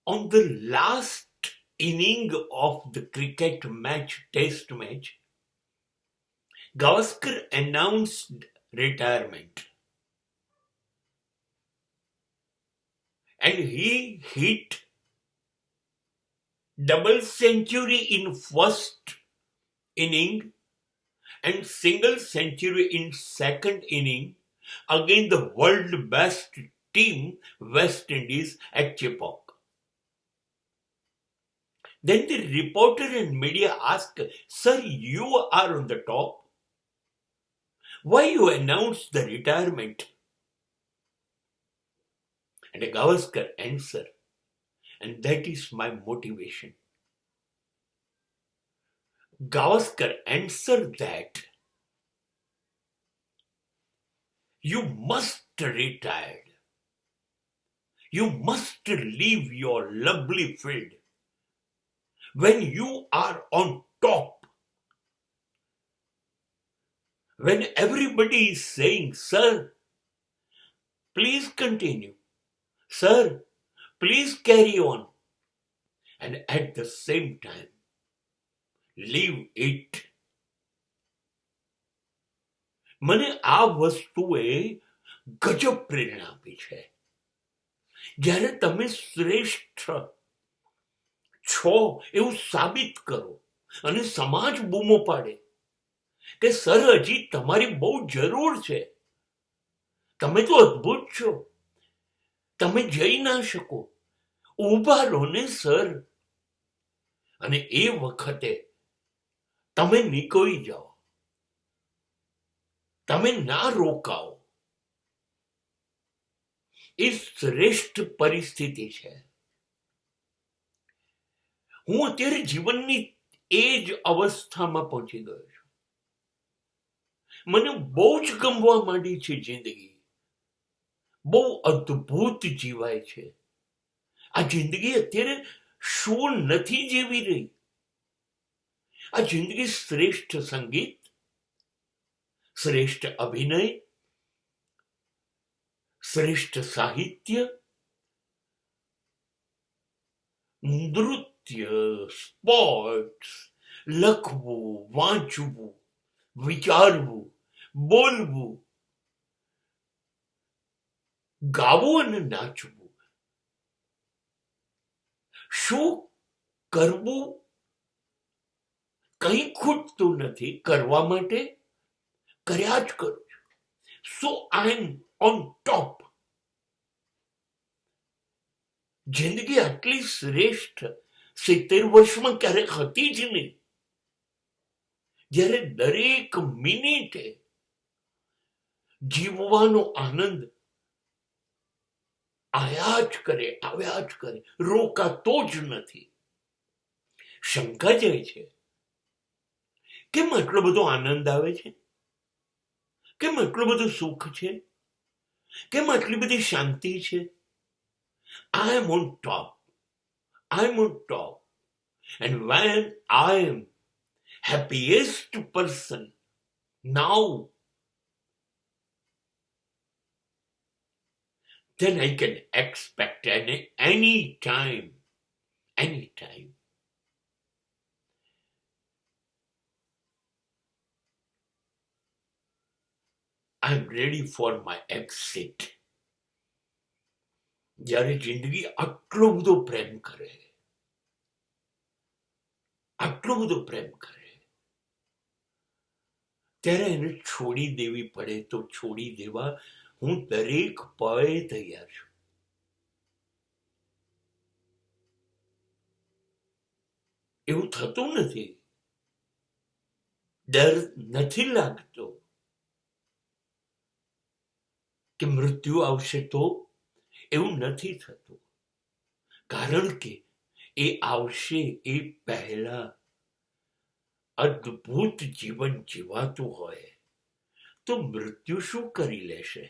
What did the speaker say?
On the last inning of the cricket match, test match, Gavaskar announced retirement. And he hit double century in first inning and single century in second inning against the world best team West Indies at Chepauk. Then the reporter and media asked, "Sir, you are on the top. Why you announced the retirement?" And Gavaskar answered, "And that is my motivation." Gavaskar answered that you must retire. You must leave your lovely field when you are on top. When everybody is saying, "Sir, please continue. Sir, please carry on." And at the same time, leave it. મને આ વસ્તુએ ગજબ પ્રેરણા આપી છે. જ્યારે તમે શ્રેષ્ઠ છો એવું સાબિત કરો અને સમાજ બૂમો પાડે કે સર હજી તમારી બહુ જરૂર છે, તમે તો અદ્ભુત છો, તમે જઈ ના શકો, ઊભા રહો ને સર. અને એ વખતે તમે નીકળી જાઓ, તમે ના રોકાઓ. એ શ્રેષ્ઠ પરિસ્થિતિ છે. હું અત્યારે જીવનની એ જ અવસ્થામાં પહોંચી ગયો છું. મને બહુ જ ગમવા માંડી છે જિંદગી. બહુ અદ્ભુત જીવાય છે. આ જિંદગી અત્યારે શું નથી જીવી રહી. આ જિંદગી શ્રેષ્ઠ સંગીત, શ્રેષ્ઠ અભિનય, શ્રેષ્ઠ સાહિત્ય, નૃત્ય, સ્પોર્ટ્સ, લખવું, વાંચવું, વિચારવું, બોલવું, ગાવું અને નાચવું. શું કરવું? કંઈ ખૂટતું નથી. કરવા માટે કર્યા જ કરું છું. સો આઈ એમ ઓન ટોપ. જિંદગી આટલી શ્રેષ્ઠ 70 વર્ષમાં ક્યારેક હતી જ નહીં. જ્યારે દરેક મિનિટે જીવવાનો આનંદ આવ્યા જ કરે, રોકાતો જ નથી. શંકા જાય છે, કેમ આટલો બધો આનંદ આવે છે? કેમ આટલું બધું સુખ છે? કેમ આટલી બધી શાંતિ છે? I am on top. I am on top. And when I am happiest person now, then I can expect any time. I'm ready for my exit. જ્યારે જિંદગી આટલો બધો પ્રેમ કરે, ત્યારે એને છોડી દેવી પડે તો છોડી દેવા હું દરેક પળે તૈયાર છું. એવું થતું નથી. ડર નથી લાગતો કે મૃત્યુ આવશે તો. એવું નથી થતું, કારણ કે એ આવશે એ પહેલા અદ્ભુત જીવન જીવાતું હોય તો મૃત્યુ શું કરી લેશે?